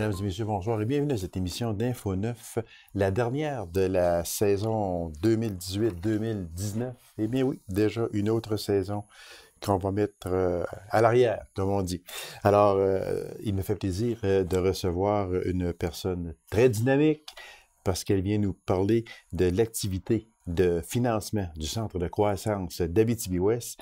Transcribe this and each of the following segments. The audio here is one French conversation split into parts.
Mesdames et messieurs, bonjour et bienvenue à cette émission d'Info 9, la dernière de la saison 2018-2019. Eh bien oui, déjà une autre saison qu'on va mettre à l'arrière, comme on dit. Alors, il me fait plaisir de recevoir une personne très dynamique parce qu'elle vient nous parler de l'activité de financement du Centre de croissance d'Abitibi-Ouest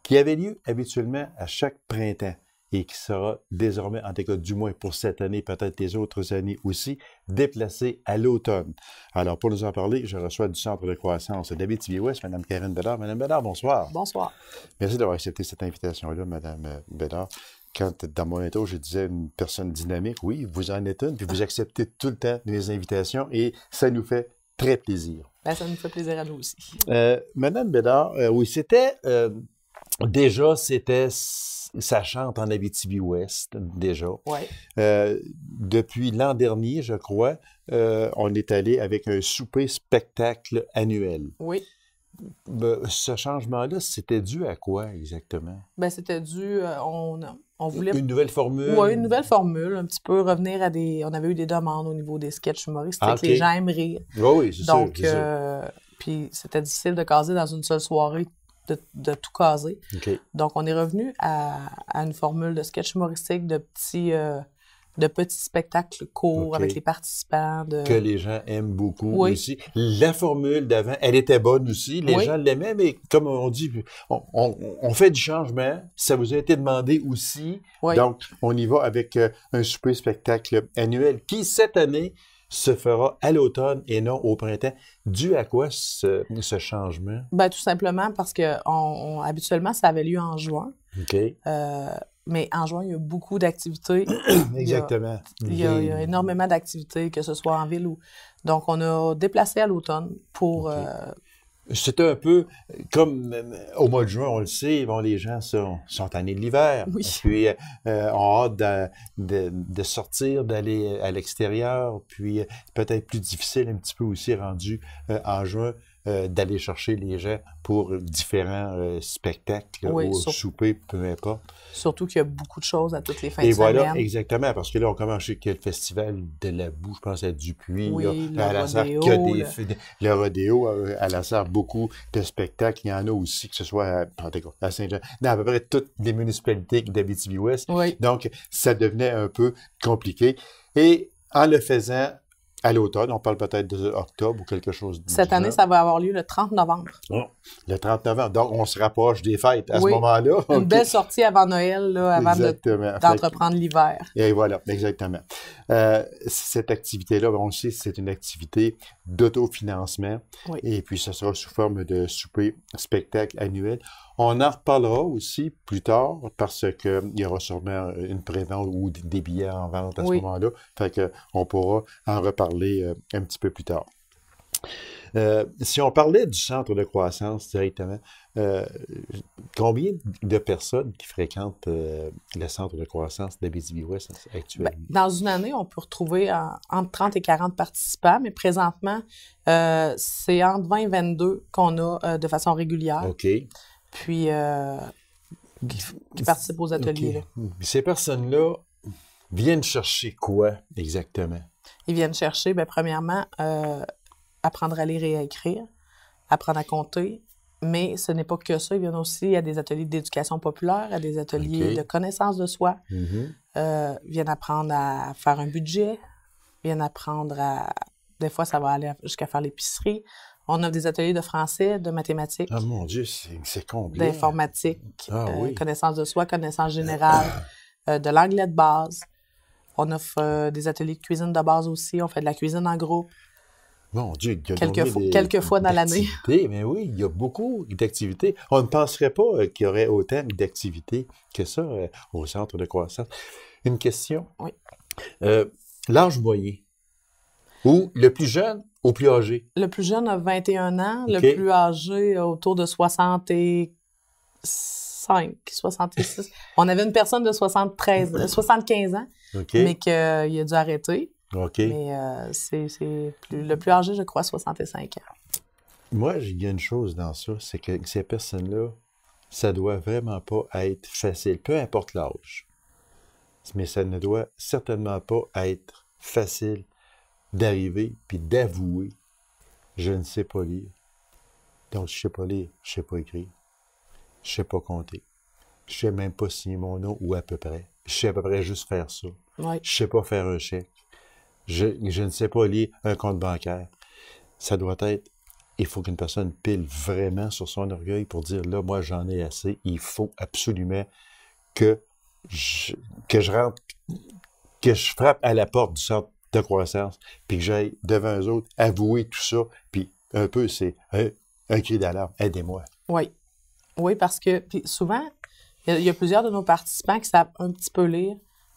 qui avait lieu habituellement à chaque printemps et qui sera désormais, en tout cas du moins pour cette année, peut-être les autres années aussi, déplacé à l'automne. Alors, pour nous en parler, je reçois du Centre de croissance d'Abitibi-Ouest, Mme Karine Bédard. Mme Bédard, bonsoir. Bonsoir. Merci d'avoir accepté cette invitation-là, Mme Bédard. Quand, dans mon intro, je disais une personne dynamique, oui, vous en êtes une, puis vous acceptez tout le temps les invitations et ça nous fait très plaisir. Ben, ça nous fait plaisir à nous aussi. Mme Bédard, oui, c'était ça chante en Abitibi-Ouest, déjà. Ouais. Depuis l'an dernier, je crois, on est allé avec un souper-spectacle annuel. Oui. Ce changement-là, c'était dû à quoi exactement? Ben, c'était dû, on voulait... Une nouvelle formule? Oui, une nouvelle formule, un petit peu revenir à des... On avait eu des demandes au niveau des sketchs humoristiques, que les gens aiment rire. Oui, c'est Donc, sûr. puis c'était difficile de caser dans une seule soirée, de tout caser. Okay. Donc, on est revenu à une formule de sketch humoristique, de petits spectacles courts avec les participants. Que les gens aiment beaucoup aussi. La formule d'avant, elle était bonne aussi. Les gens l'aimaient, mais comme on dit, on fait du changement. Ça vous a été demandé aussi. Oui. Donc, on y va avec un souper-spectacle annuel qui, cette année, se fera à l'automne et non au printemps. Dû à quoi ce changement? Ben, tout simplement parce que habituellement, ça avait lieu en juin. OK. Mais en juin, il y a beaucoup d'activités. Exactement. Il y a énormément d'activités, que ce soit en ville ou... Donc, on a déplacé à l'automne pour... C'était un peu comme au mois de juin, on le sait, bon, les gens sont tannés de l'hiver. Oui. Puis ont hâte de sortir, d'aller à l'extérieur. Puis peut-être plus difficile un petit peu aussi rendu en juin d'aller chercher les gens pour différents spectacles ou souper, peu importe. Surtout qu'il y a beaucoup de choses à toutes les fins de semaine. Et voilà, exactement, parce que là, on commence chez le festival de la boue, je pense à Dupuis. Oui, là, à la Sarre, le rodéo, à la Sarre, beaucoup de spectacles. Il y en a aussi, que ce soit à Saint-Jean, dans à peu près toutes les municipalités d'Abitibi-Ouest. Oui. Donc, ça devenait un peu compliqué. Et en le faisant à l'automne, on parle peut-être d'octobre ou quelque chose. Cette année, ça va avoir lieu le 30 novembre. Oh, le 30 novembre. Donc, on se rapproche des fêtes à ce moment-là. Une belle sortie avant Noël, là, avant d'entreprendre l'hiver. Et voilà, exactement. Cette activité-là, on le sait, c'est une activité d'autofinancement. Oui. Et puis, ça sera sous forme de souper-spectacle annuel. On en reparlera aussi plus tard parce qu'il y aura sûrement une prévente ou des billets en vente à ce moment-là. Fait qu'on pourra en reparler un petit peu plus tard. Si on parlait du centre de croissance directement, combien de personnes qui fréquentent le centre de croissance d'Abitibi-Ouest actuellement? Ben, dans une année, on peut retrouver entre 30 et 40 participants, mais présentement, c'est entre 20 et 22 qu'on a de façon régulière. OK. Puis, qui participent aux ateliers. Okay. Ces personnes-là viennent chercher quoi exactement? Ils viennent chercher, bien, premièrement, apprendre à lire et à écrire, apprendre à compter, mais ce n'est pas que ça. Ils viennent aussi à des ateliers d'éducation populaire, à des ateliers de connaissance de soi. Ils viennent apprendre à faire un budget, viennent apprendre à... Des fois, ça va aller jusqu'à faire l'épicerie. On a des ateliers de français, de mathématiques. Ah mon Dieu, c'est complet. D'informatique, connaissance de soi, connaissance générale, de l'anglais de base. On offre des ateliers de cuisine de base aussi. On fait de la cuisine en groupe. Mon Dieu, il y a quelques fois dans l'année. Mais oui, il y a beaucoup d'activités. On ne penserait pas qu'il y aurait autant d'activités que ça au centre de croissance. Une question. Oui. L'âge moyen. Ou le plus jeune au plus âgé? Le plus jeune a 21 ans, le plus âgé autour de 65, 66. On avait une personne de 75 ans, mais qu'il a dû arrêter. Mais le plus âgé, je crois, 65 ans. Moi, il y a une chose dans ça, c'est que ces personnes-là, ça doit vraiment pas être facile, peu importe l'âge. mais ça ne doit certainement pas être facile d'arriver puis d'avouer « je ne sais pas lire ». Donc, je ne sais pas lire, je ne sais pas écrire, je ne sais pas compter, je ne sais même pas signer mon nom ou à peu près. Je sais à peu près juste faire ça. Oui. Je ne sais pas faire un chèque. Je ne sais pas lire un compte bancaire. Ça doit être, il faut qu'une personne pile vraiment sur son orgueil pour dire, là, moi, j'en ai assez. Il faut absolument que je rentre, que je frappe à la porte du centre de croissance, puis que j'aille devant eux autres avouer tout ça, puis un peu, c'est un cri d'alarme. Aidez-moi. Oui. Oui, parce que puis souvent, il y a plusieurs de nos participants qui savent un petit peu lire,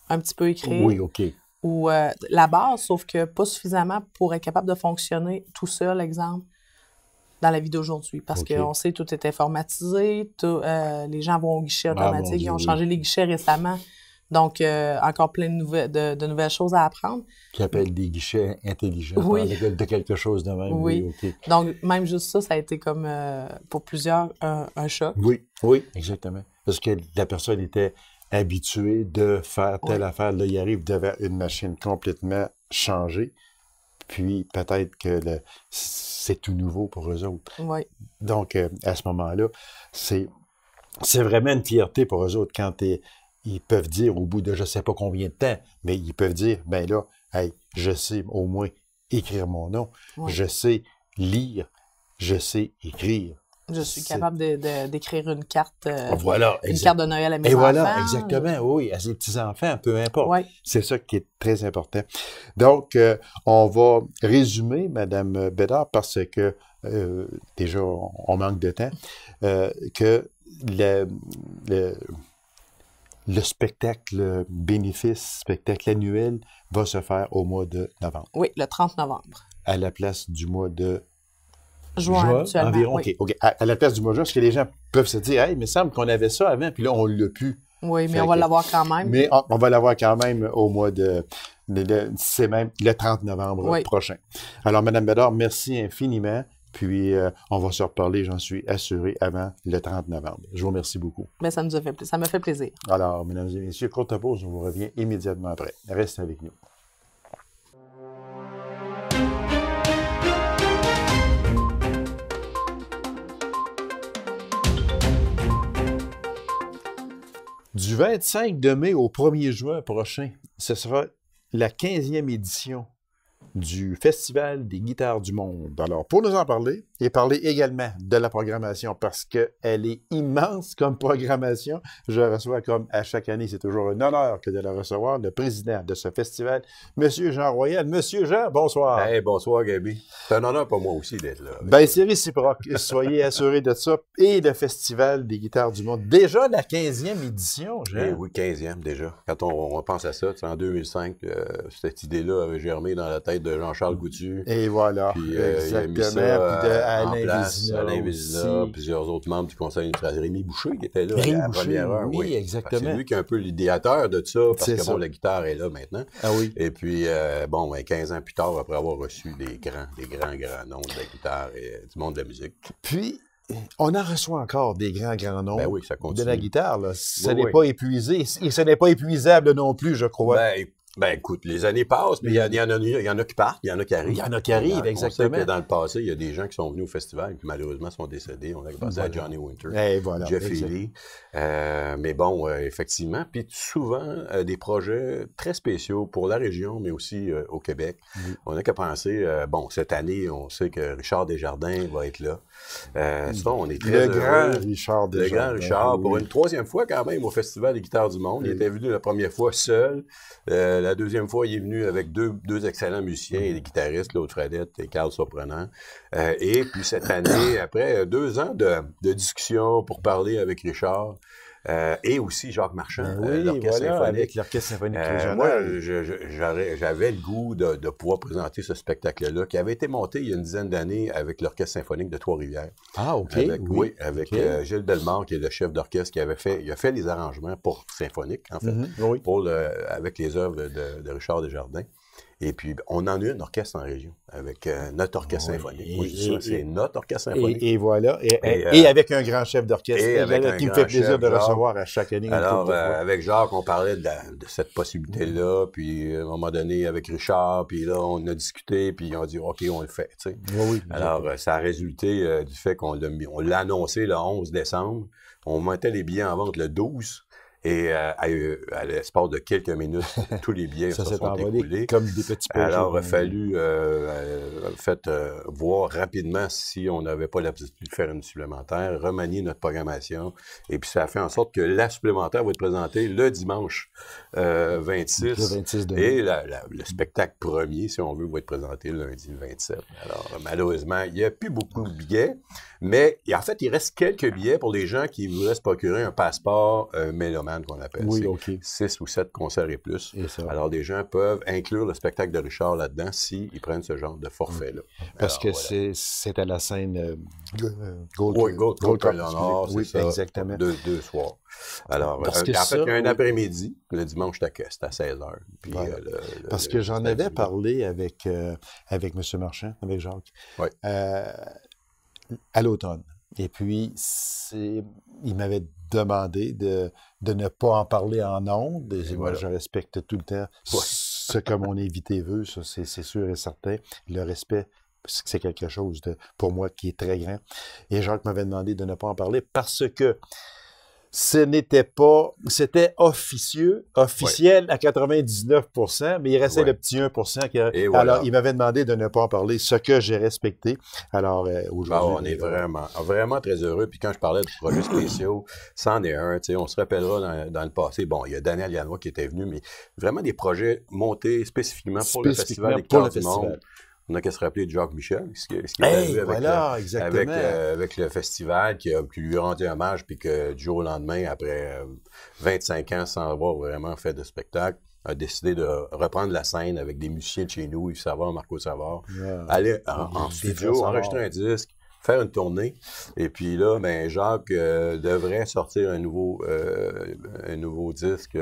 un petit peu écrire. Oui, OK. Ou la base, sauf que pas suffisamment pour être capable de fonctionner tout seul, exemple, dans la vie d'aujourd'hui. Parce qu'on sait tout est informatisé, les gens vont au guichet automatique, ils ont changé les guichets récemment. Donc, encore plein de nouvelles choses à apprendre. Qui appellent des guichets intelligents. Oui. De quelque chose de même. Oui. OK. Donc, même juste ça a été comme, pour plusieurs, un choc. Oui, exactement. Parce que la personne était habituée de faire telle affaire. Là, il arrive devant une machine complètement changée. Puis, peut-être que c'est tout nouveau pour eux autres. Oui. Donc, à ce moment-là, c'est vraiment une fierté pour eux autres quand ils peuvent dire au bout de je ne sais pas combien de temps, mais ils peuvent dire, ben là, hey, je sais au moins écrire mon nom, je sais lire, je sais écrire. Je suis capable d'écrire une carte, voilà, une carte de Noël à mes enfants. Et voilà, exactement, oui, à ses petits-enfants, peu importe. Oui. C'est ça qui est très important. Donc, on va résumer, Mme Bédard, parce que déjà, on manque de temps, que le spectacle bénéfice, spectacle annuel, va se faire au mois de novembre. Oui, le 30 novembre. À la place du mois de juin environ. Oui. OK. À la place du mois de juin, parce que les gens peuvent se dire, hey, il me semble qu'on avait ça avant, puis là, on l'a plus. Oui, mais on va l'avoir quand même. Mais on va l'avoir quand même au mois c'est même le 30 novembre prochain. Alors, Mme Bédard, merci infiniment. Puis, on va se reparler, j'en suis assuré, avant le 30 novembre. Je vous remercie beaucoup. Bien, ça me fait plaisir. Alors, mesdames et messieurs, courte pause, on vous revient immédiatement après. Restez avec nous. Du 25 de mai au 1er juin prochain, ce sera la 15e édition du Festival des guitares du monde. Alors, pour nous en parler, et parler également de la programmation, parce qu'elle est immense comme programmation, je reçois, comme à chaque année, c'est toujours un honneur que de la recevoir, le président de ce festival, M. Jean Royal. Monsieur Jean, bonsoir. Hey, bonsoir, Gaby. C'est un honneur pour moi aussi d'être là. Ben, c'est réciproque. Soyez assurés de ça. Et le Festival des guitares du monde. Déjà la 15e édition, Jean. Eh oui, 15e déjà. Quand on pense à ça, en 2005, cette idée-là avait germé dans la tête de Jean-Charles Coutu. Et voilà. Puis, exactement. Il a mis ça, puis de Alain Vézina, plusieurs autres membres du conseil d'administration. Rémi Boucher qui était là à la première heure. Oui, exactement. C'est lui qui est un peu l'idéateur de ça, parce que bon, la guitare est là maintenant. Ah oui. Et puis, 15 ans plus tard, après avoir reçu des grands noms de la guitare et du monde de la musique. Puis, on en reçoit encore des grands noms de la guitare. Là. Ce n'est pas épuisé. Et ce n'est pas épuisable non plus, je crois. Ben, écoute, les années passent, mais il y en a qui partent, il y en a qui arrivent. Il y en a qui arrivent, exactement. On sait que dans le passé, il y a des gens qui sont venus au festival et qui malheureusement sont décédés. On a pensé à Johnny Winter, Jeff Healey. Mais bon, effectivement, puis souvent, des projets très spéciaux pour la région, mais aussi au Québec. On n'a qu'à penser, cette année, on sait que Richard Desjardins va être là. On est très heureux. Richard Desjardins. Le grand Richard, pour une troisième fois quand même au Festival des guitares du monde. Il était venu la première fois seul. La deuxième fois, il est venu avec deux excellents musiciens et des guitaristes, Claude Fradette et Carl Surprenant. Et puis cette année, après 2 ans de discussion pour parler avec Richard, et aussi Jacques Marchand, l'Orchestre symphonique. Avec l'Orchestre symphonique régional. Moi, j'avais le goût de pouvoir présenter ce spectacle-là, qui avait été monté il y a une dizaine d'années avec l'Orchestre symphonique de Trois-Rivières. Ah, OK. Avec Gilles Delmar, qui est le chef d'orchestre, qui il a fait les arrangements pour symphonique, en fait, avec les œuvres de Richard Desjardins. Et puis, on en a un orchestre en région, avec notre orchestre symphonique. Moi, je dis ça, c'est notre orchestre symphonique. Et voilà. Et avec un grand chef d'orchestre qui me fait plaisir de recevoir à chaque année. Alors, avec Jacques, on parlait de cette possibilité-là. Puis, à un moment donné, avec Richard, puis là, on a discuté, puis on a dit, OK, on le fait. Tu sais. Oui, alors, ça a résulté du fait qu'on l'a annoncé le 11 décembre. On mettait les billets en vente le 12. Et à l'espace de quelques minutes, tous les billets se sont écoulés. Comme des petits pages. Alors, il a fallu voir rapidement si on n'avait pas l'aptitude de faire une supplémentaire, remanier notre programmation. Et puis, ça a fait en sorte que la supplémentaire va être présentée le dimanche 26. Le 26 et le spectacle premier, si on veut, va être présenté le lundi 27. Alors, malheureusement, il n'y a plus beaucoup de billets. Mais en fait, il reste quelques billets pour les gens qui voudraient se procurer un passeport mélomane qu'on appelle. Oui, OK. 6 ou 7 concerts et plus. Alors, des gens peuvent inclure le spectacle de Richard là-dedans s'ils prennent ce genre de forfait-là. Parce que c'est à la scène Gold Nord, oui, ça, exactement. Deux soirs. Alors, en fait, il y a un après-midi. Le dimanche, c'est à 16h. Puis, voilà. Parce que j'en avais parlé avec M. Marchand, avec Jacques. Oui. À l'automne. Et puis, il m'avait demandé de ne pas en parler en ondes. Et moi, je respecte tout le temps ce que mon invité veut, ça, c'est sûr et certain. Le respect, c'est quelque chose, pour moi, qui est très grand. Et Jacques m'avait demandé de ne pas en parler parce que c'était officiel à 99%, mais il restait le petit 1%. Alors, il m'avait demandé de ne pas en parler, ce que j'ai respecté. Alors, aujourd'hui... on est vraiment très heureux. Puis quand je parlais de projets spéciaux, c'en est un. On se rappellera dans le passé. Bon, il y a Daniel Yanois qui était venu, mais vraiment des projets montés spécifiquement pour le Festival des Cœurs du Monde. On n'a qu'à se rappeler de Jacques Michel, ce qui est arrivé avec le festival qui lui a rendu hommage, puis que du jour au lendemain, après 25 ans sans avoir vraiment fait de spectacle, a décidé de reprendre la scène avec des musiciens de chez nous, Yves Savard, Marco Savard, aller en studio, enregistrer un disque, faire une tournée. Et puis là, Jacques devrait sortir un nouveau disque,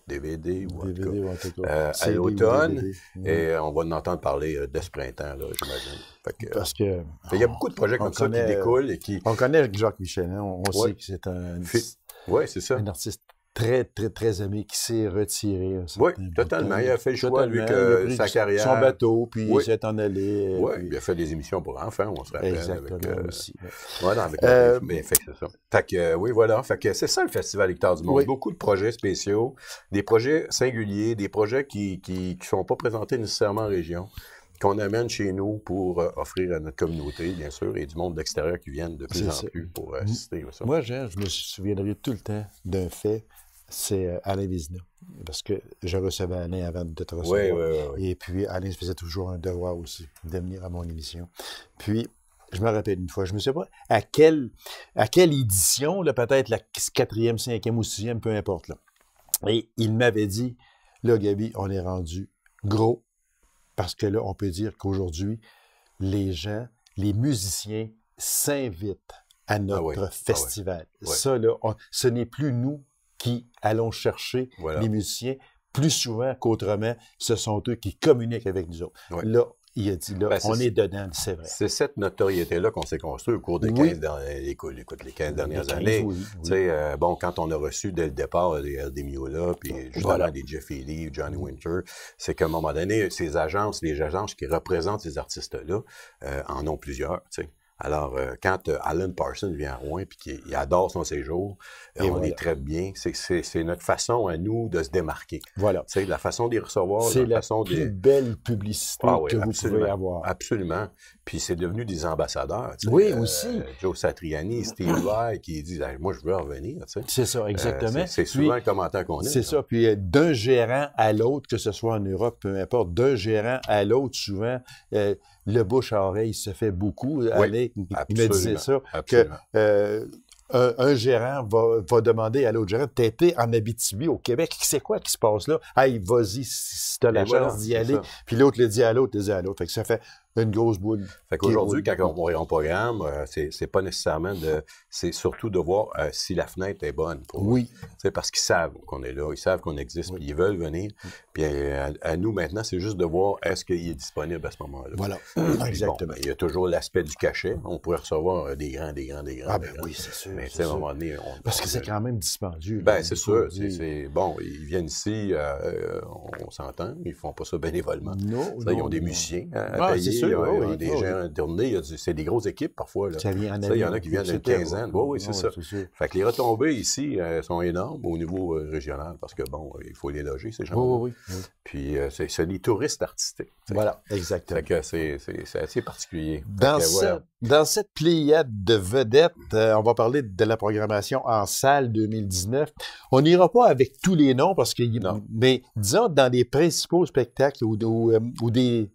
DVD ou en tout cas, à l'automne. Et on va en entendre parler dès ce printemps, là, j'imagine. Parce que... Il y a beaucoup de projets comme ça qui découlent et qui... On connaît Jacques Michel, hein? On sait que c'est un artiste très, très, très aimé qui s'est retiré. Oui, totalement. Il a fait le choix, lui, que sa carrière... Son bateau, puis il s'est en allé. Oui, il a fait des émissions pour enfants, on se rappelle. Exactement, aussi. Voilà, avec fait que c'est ça. Fait que, oui, voilà. Fait que c'est ça, le Festival Lecteurs du Monde. Oui. Beaucoup de projets spéciaux, des projets singuliers, des projets qui sont pas présentés nécessairement en région, qu'on amène chez nous pour offrir à notre communauté, bien sûr, et du monde d'extérieur qui viennent de plus en plus pour assister à ça. Moi, je me souviendrai tout le temps d'un fait, c'est Alain Vézina. Parce que je recevais Alain avant de te recevoir. Oui. Et puis, Alain faisait toujours un devoir aussi de venir à mon émission. Puis, je me rappelle une fois, je ne sais pas à quelle édition, là, peut-être la 4e, 5e ou 6e, peu importe. Là. Et il m'avait dit, là, Gaby, on est rendu gros. Parce que là, on peut dire qu'aujourd'hui, les musiciens s'invitent à notre festival. Ça, là, ce n'est plus nous qui allons chercher les musiciens. Plus souvent qu'autrement, ce sont eux qui communiquent avec nous autres. Là, il a dit, on est dedans, c'est vrai. C'est cette notoriété-là qu'on s'est construite au cours des 15 dernières années. Quand on a reçu dès le départ des Miola, puis justement des Jeff Healey, Johnny Winter, c'est qu'à un moment donné, les agences qui représentent ces artistes-là en ont plusieurs, tu sais. Alors, quand Alan Parsons vient à Rouen et qu'il adore son séjour, on est très bien. C'est notre façon à nous de se démarquer. Voilà. C'est la façon d'y recevoir. C'est la plus belle publicité que vous pouvez avoir. Absolument. Puis c'est devenu des ambassadeurs. Oui, aussi. Joe Satriani, Steve Vai, qui disent moi, je veux en revenir. C'est ça, exactement. C'est souvent un commentaire qu'on a. C'est ça. Puis d'un gérant à l'autre, que ce soit en Europe, peu importe, d'un gérant à l'autre, souvent, le bouche à oreille se fait beaucoup. Oui, il me disait ça, absolument. que un gérant va demander à l'autre gérant, t'étais en Abitibi, au Québec, c'est quoi qui se passe là? Hey, vas-y, si t'as la chance d'y aller. Puis l'autre le dit à l'autre, Fait que ça fait une grosse boule. Fait qu'aujourd'hui, quand on programme, c'est pas nécessairement c'est surtout de voir si la fenêtre est bonne. Parce qu'ils savent qu'on est là, ils savent qu'on existe, puis ils veulent venir. Puis à nous, maintenant, c'est juste de voir est-ce qu'il est disponible à ce moment-là. Voilà, exactement. Il y a toujours l'aspect du cachet. On pourrait recevoir des grands. Oui, c'est sûr. Mais à un moment donné... Parce que c'est quand même dispendieux. C'est sûr. Bon, ils viennent ici, on s'entend, ils font pas ça bénévolement. Ils ont des musiciens à payer. Ils ont des gens tournés. C'est des grosses équipes parfois. Là. Il y en a qui viennent d'une quinzaine. Oui, c'est ça. Fait que les retombées ici sont énormes au niveau régional parce que, bon, il faut les loger, ces gens-là. Oui. Puis c'est des touristes artistiques. Voilà, exactement. Fait que c'est assez particulier. Dans cette pléiade de vedettes, on va parler de la programmation en salle 2019. On n'ira pas avec tous les noms parce que, mais disons dans les principaux spectacles ou des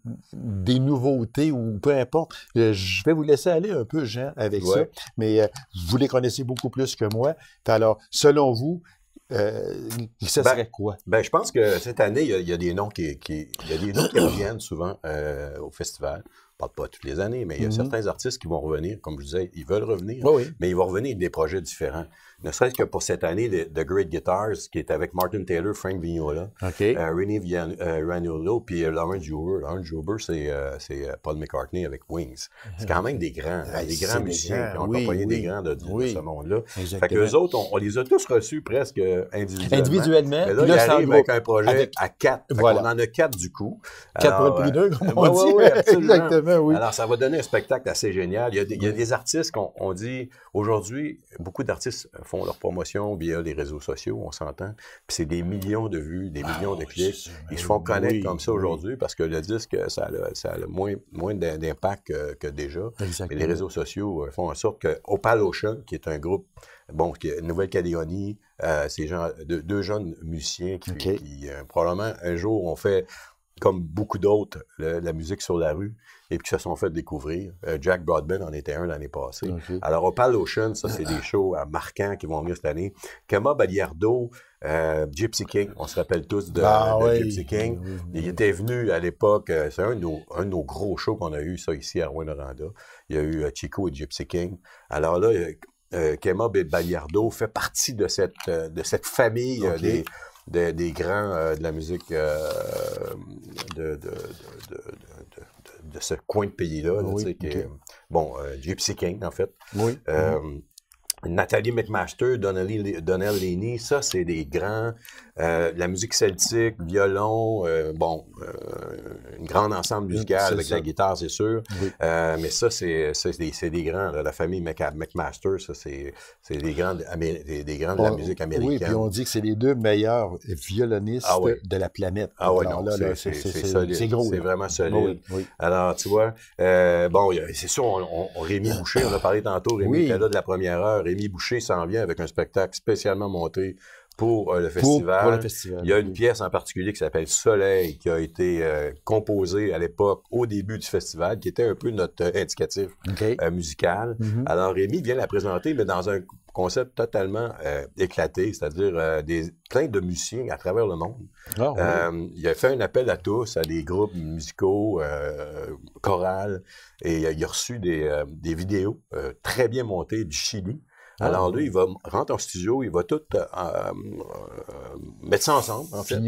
nouveautés ou peu importe, je vais vous laisser aller un peu, Jean, avec ça. Mais vous les connaissez beaucoup plus que moi. Alors, selon vous, ça serait quoi? Je pense que cette année, il y a des noms qui reviennent souvent au festival. Je ne parle pas toutes les années, mais il y a certains artistes qui vont revenir. Comme je disais, ils veulent revenir, mais ils vont revenir avec des projets différents. Ne serait-ce que pour cette année, The Great Guitars, qui est avec Martin Taylor, Frank Vignola, Renee Ranullo, puis Lawrence Juber. Lawrence Juber, c'est Paul McCartney avec Wings. C'est quand même des grands musiciens qui ont accompagné des grands de ce monde-là. Fait qu'eux autres, on les a tous reçus presque individuellement. Mais là, ils arrivent avec un projet à 4. On en a 4 du coup. 4 pour le prix d'eux, comme on dit. Exactement, oui. Alors, ça va donner un spectacle assez génial. Il y a des artistes qu'on dit, aujourd'hui, beaucoup d'artistes font leur promotion via les réseaux sociaux, on s'entend. Puis c'est des millions de vues, des millions de clics. Ils se font connaître comme ça aujourd'hui parce que le disque, ça a moins d'impact que déjà. Et les réseaux sociaux font en sorte que Opal Ocean, qui est un groupe, qui est Nouvelle-Calédonie, c'est deux jeunes musiciens qui probablement un jour ont fait, comme beaucoup d'autres, la musique sur la rue, et puis qui se sont fait découvrir. Jack Broadbent en était un l'année passée. Alors, Opal Ocean, ça, c'est des shows marquants qui vont venir cette année. Kema Baliardo, Gypsy King, on se rappelle tous de Gypsy King. Il était venu à l'époque, c'est un de nos gros shows qu'on a eu, ça, ici à Rouyn-Noranda. Il y a eu Chico et Gypsy King. Alors là, Kema Baliardo fait partie de cette famille des grands de la musique de ce coin de pays-là, Gypsy King, en fait. Nathalie McMaster, Donnell Laney, ça, c'est des grands... la musique celtique, violon, une grande ensemble musical avec la guitare, c'est sûr. Mais ça, c'est des grands. Là, la famille McMaster, ça, c'est des grands de la musique américaine. Oui, puis on dit que c'est les deux meilleurs violonistes de la planète. c'est gros. C'est vraiment solide. Alors, tu vois, c'est sûr, Rémi Boucher, on a parlé tantôt, Rémi était là de la première heure. Rémi Boucher s'en vient avec un spectacle spécialement monté pour le festival. Pour le festival. Il y a une pièce en particulier qui s'appelle Soleil, qui a été composée à l'époque, au début du festival, qui était un peu notre indicatif musical. Alors, Rémi vient la présenter, mais dans un concept totalement éclaté, c'est-à-dire plein de musiciens à travers le monde. Il a fait un appel à tous, à des groupes musicaux, chorales, et il a reçu des vidéos très bien montées du Chili. Alors lui, il va rentrer en studio, il va tout mettre ça ensemble, en fait,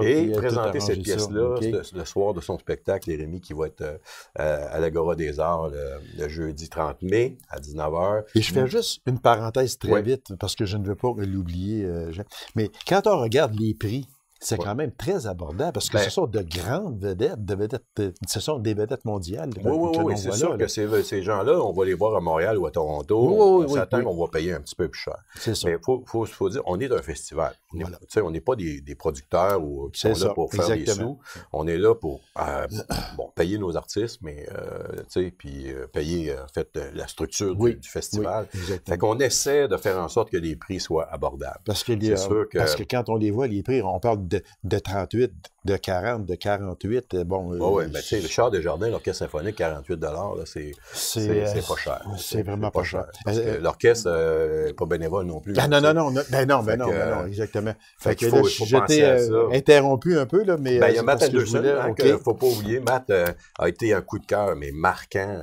et présenter cette pièce-là le soir de son spectacle, Rémi, qui va être à l'Agora des Arts le jeudi 30 mai à 19h. Et je fais juste une parenthèse très vite, parce que je ne veux pas l'oublier, mais quand on regarde les prix, c'est quand même très abordable parce que ce sont de grandes vedettes, ce sont des vedettes mondiales. Oui, c'est sûr que ces gens-là, on va les voir à Montréal ou à Toronto. Certains, on va payer un petit peu plus cher. C'est ça. Mais il faut dire, on est un festival. On n'est pas des producteurs qui sont là pour faire des sous. On est là pour payer nos artistes, mais puis payer en fait la structure du festival. Fait qu'on essaie de faire en sorte que les prix soient abordables. Parce que quand on les voit, les prix, on parle parle de 38, de 40, de 48. Bon, oui, ben, tu sais, le char de jardin, l'orchestre symphonique, 48 là, c'est pas cher. C'est vraiment pas cher. Parce que l'orchestre n'est pas bénévole non plus. Non, exactement. Fait que là, j'étais interrompu un peu, là, mais... Ben, il y a Matt Anderson, qu'il ne faut pas oublier. Matt a été un coup de cœur, mais marquant,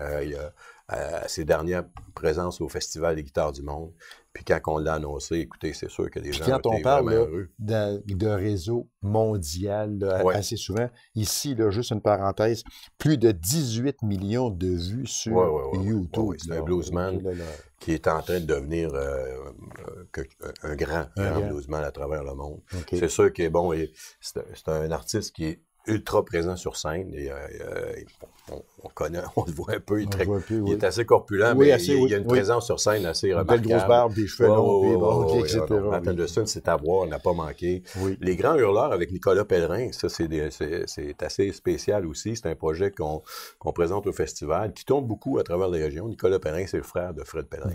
ses dernières présences au Festival des guitares du monde. Puis quand on l'a annoncé, écoutez, c'est sûr que des gens quand ont on été parle vraiment heureux. de réseau mondial, là, assez souvent, ici, là, juste une parenthèse, plus de 18 millions de vues sur YouTube. C'est un bluesman qui est en train de devenir un grand bluesman à travers le monde. Okay. C'est sûr que, bon, c'est un artiste qui est ultra présent sur scène et on connaît, on le voit un peu, il est assez corpulent, mais il y a une présence sur scène assez remarquable. Une belle grosse barbe, des cheveux longs, etc. Matt Anderson, c'est à voir, on n'a pas manqué. Oui. Les Grands Hurleurs avec Nicolas Pellerin, ça c'est assez spécial aussi, c'est un projet qu'on présente au festival, qui tourne beaucoup à travers les régions. Nicolas Pellerin, c'est le frère de Fred Pellerin.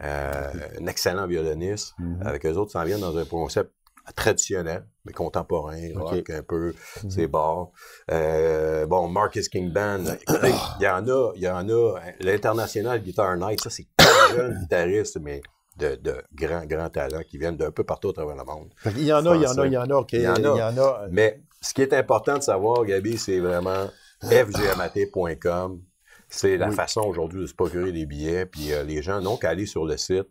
Un excellent violoniste, avec eux autres s'en viennent dans un concept traditionnel, mais contemporain, rock un peu, c'est bars. Bon, Marcus King Band, il y en a, l'International Guitar Night, ça c'est 4 jeunes guitaristes, mais de grands talents qui viennent d'un peu partout à travers le monde. Il y en a. Mais ce qui est important de savoir, Gabi, c'est vraiment fgmat.com. C'est la façon aujourd'hui de se procurer des billets, puis les gens n'ont qu'à aller sur le site.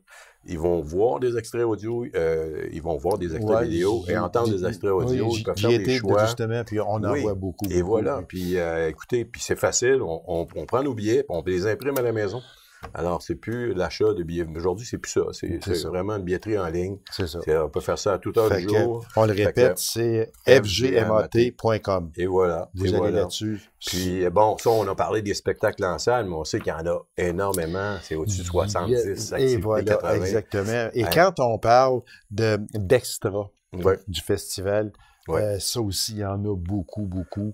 Ils vont voir des extraits audio, ils vont voir des extraits vidéo et entendre des extraits audio. Ils peuvent faire des choix. Justement, puis on en voit beaucoup. Et voilà. Puis écoutez, puis c'est facile. On prend nos billets, puis on les imprime à la maison. Alors, c'est plus l'achat de billets. Aujourd'hui, c'est plus ça. C'est vraiment une billetterie en ligne. C'est ça. On peut faire ça à toute heure du jour. On le répète, c'est fgmat.com. Et voilà. Vous allez là-dessus. Puis, bon, ça, on a parlé des spectacles en salle, mais on sait qu'il y en a énormément. C'est au-dessus de 70 activités. Et voilà, 80. Exactement. Et quand on parle d'extra du festival, ça aussi, il y en a beaucoup.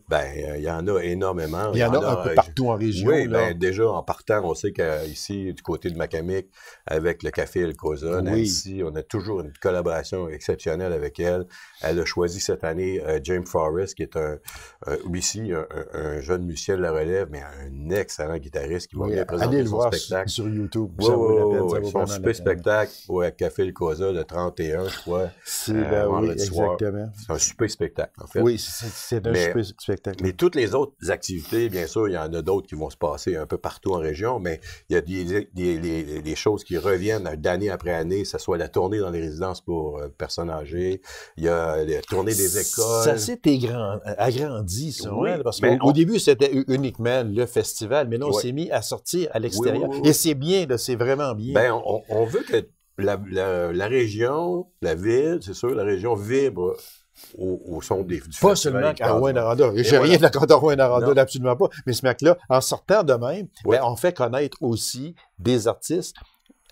Ben, il y en a énormément. Il y en a un peu partout en région. Oui, ben, déjà, en partant, on sait qu'ici, du côté de Macamic, avec le Café El Cosa, Nancy, on a toujours une collaboration exceptionnelle avec elle. Elle a choisi cette année James Forrest, qui est un jeune musicien de la relève, mais un excellent guitariste qui va venir présenter son spectacle. Sur YouTube. Son super spectacle au Café El Cosa, le 31, je crois. Vendredi soir. C'est un super spectacle, en fait. Oui, c'est un super spectacle. Mais toutes les autres activités, bien sûr, il y en a d'autres qui vont se passer un peu partout en région, mais il y a des choses qui reviennent d'année après année, que ce soit la tournée dans les résidences pour personnes âgées, il y a la tournée des écoles. Ça s'est agrandi, ça, parce qu'au début, c'était uniquement le festival, mais là, on s'est mis à sortir à l'extérieur. Et c'est bien, là, c'est vraiment bien. Ben, on veut que la région, la ville, c'est sûr, la région vibre au son du festival. Pas seulement à Rouyn-Noranda. J'ai rien de la contre Rouyn-Noranda, absolument pas. Mais ce mec-là, en sortant de même, on fait connaître aussi des artistes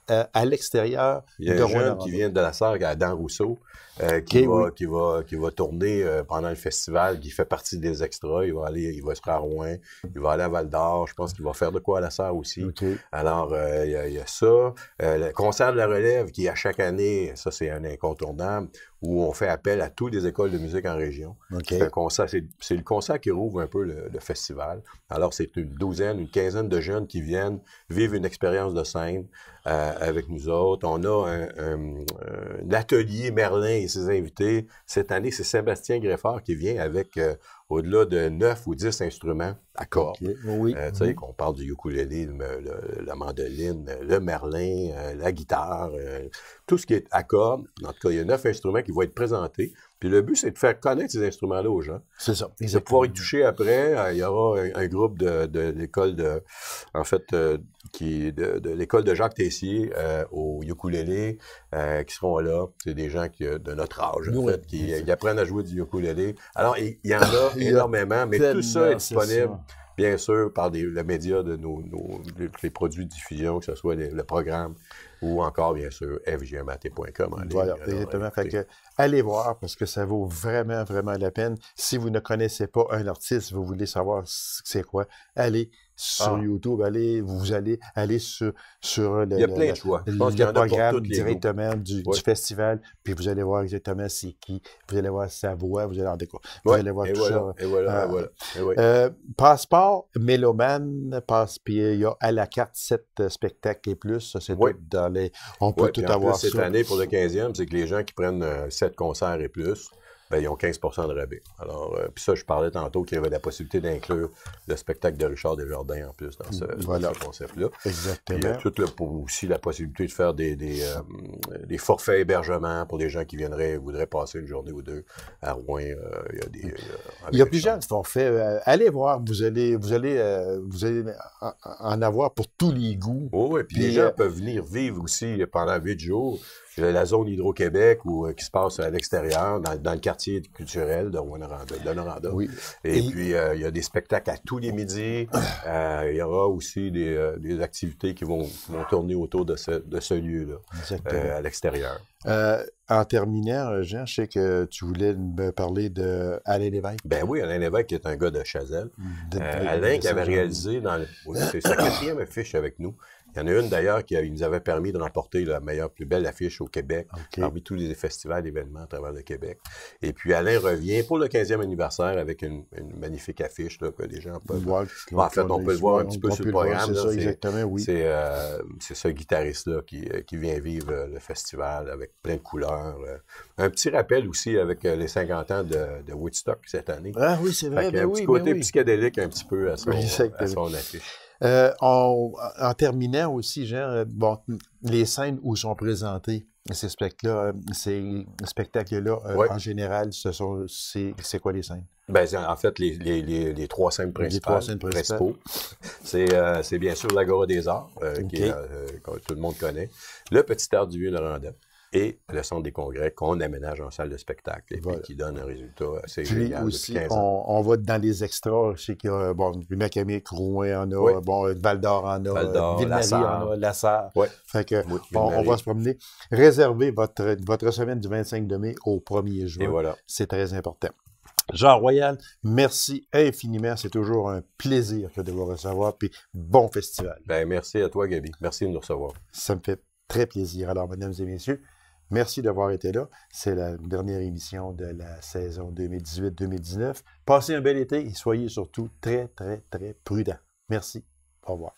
à l'extérieur de Rouyn-Noranda. Il y a un jeune qui vient de la Sargue, Adam Rousseau, qui va tourner pendant le festival, qui fait partie des extras. Il va se faire à Rouen, il va aller à Val-d'Or. Je pense qu'il va faire de quoi à la Sarre aussi. Alors, il y a ça. Le concert de la relève, qui à chaque année, ça c'est un incontournable, où on fait appel à toutes les écoles de musique en région. C'est un concert, c'est le concert qui rouvre un peu le festival. Alors, c'est une quinzaine de jeunes qui viennent vivre une expérience de scène avec nous autres. On a un atelier Merlin et ses invités. Cette année, c'est Sébastien Greffard qui vient avec au-delà de 9 ou 10 instruments à cordes. Tu sais, qu'on parle du ukulélé, la mandoline, le merlin, la guitare, tout ce qui est à cordes. En tout cas, il y a 9 instruments qui vont être présentés. Puis le but, c'est de faire connaître ces instruments-là aux gens. C'est ça. De pouvoir y toucher après. Il y aura un groupe de l'école de l'école de Jacques Tessier au ukulélé qui seront là. C'est des gens de notre âge, en fait, qui apprennent à jouer du ukulélé. Alors, il y en a énormément, mais tout ça est disponible, bien sûr, par le média de les produits de diffusion, que ce soit le programme ou encore, bien sûr, fgmat.com. Voilà, exactement. Fait que, allez voir, parce que ça vaut vraiment, vraiment la peine. Si vous ne connaissez pas un artiste, vous voulez savoir c'est quoi, allez, sur YouTube. Vous allez aller sur il y a plein de choix. Je pense qu'il y en a programme pour toutes les directement du festival, puis vous allez voir exactement c'est qui, vous allez voir sa voix, vous allez en découvrir. Vous allez voir tout ça. Et voilà. Passeport, Mélomane, puis il y a à la carte 7 spectacles et plus. Ça, c'est tout dans les... On peut tout avoir ça. Cette année, pour le 15e, c'est que les gens qui prennent 7 concerts et plus, ils ont 15 de rabais. Alors, puis ça, je parlais tantôt qu'il y avait la possibilité d'inclure le spectacle de Richard Desjardins en plus dans ce concept-là. Exactement. Puis il y a aussi la possibilité de faire des forfaits hébergements pour des gens qui voudraient passer une journée ou deux à Rouen. Il y a plusieurs forfaits. Allez voir, vous allez en avoir pour tous les goûts. Oui, puis les gens peuvent venir vivre aussi pendant 8 jours. La zone Hydro-Québec qui se passe à l'extérieur, dans le quartier culturel de Rouyn-Noranda. Oui. Et puis, il y a des spectacles à tous les midis. Il y aura aussi des activités qui vont tourner autour de ce lieu-là, à l'extérieur. En terminant, Jean, je sais que tu voulais me parler d'Alain Lévesque. Ben oui, Alain Lévesque qui est un gars de Chazelle. Alain qui avait réalisé c'est sa 4e affiche avec nous. Il y en a une d'ailleurs qui nous avait permis de remporter la plus belle affiche au Québec, parmi tous les festivals, événements à travers le Québec. Et puis Alain revient pour le 15e anniversaire avec une magnifique affiche là, que les gens peuvent voir. En fait, on peut le voir un petit peu sur le programme. C'est ça, exactement, oui. C'est ce guitariste-là qui vient vivre le festival avec plein de couleurs. Un petit rappel aussi avec les 50 ans de Woodstock cette année. Ah oui, c'est vrai. Un petit côté psychédélique un petit peu à son affiche. En terminant aussi, Jean, les scènes où sont présentés ces spectacles-là, en général, c'est quoi les scènes? Ben, en fait, les 3 scènes principaux. C'est bien sûr l'Agora des Arts, que tout le monde connaît, le Petit Théâtre du Vieux-Noranda et le Centre des Congrès qu'on aménage en salle de spectacle et puis qui donne un résultat assez génial aussi, depuis 15 ans. On va dans les extras. Je sais qu'il y a Macamique, Rouen en a, Val-d'Or en a, Ville-Marie en a, Lassar. Fait que on va se promener. Réservez votre semaine du 25 mai au 1er juin. Et voilà. C'est très important. Jean Royal, merci infiniment. C'est toujours un plaisir de vous recevoir. Puis bon festival. Ben, merci à toi, Gaby. Merci de nous recevoir. Ça me fait très plaisir. Alors, mesdames et messieurs, merci d'avoir été là. C'est la dernière émission de la saison 2018-2019. Passez un bel été et soyez surtout très, très, très prudents. Merci. Au revoir.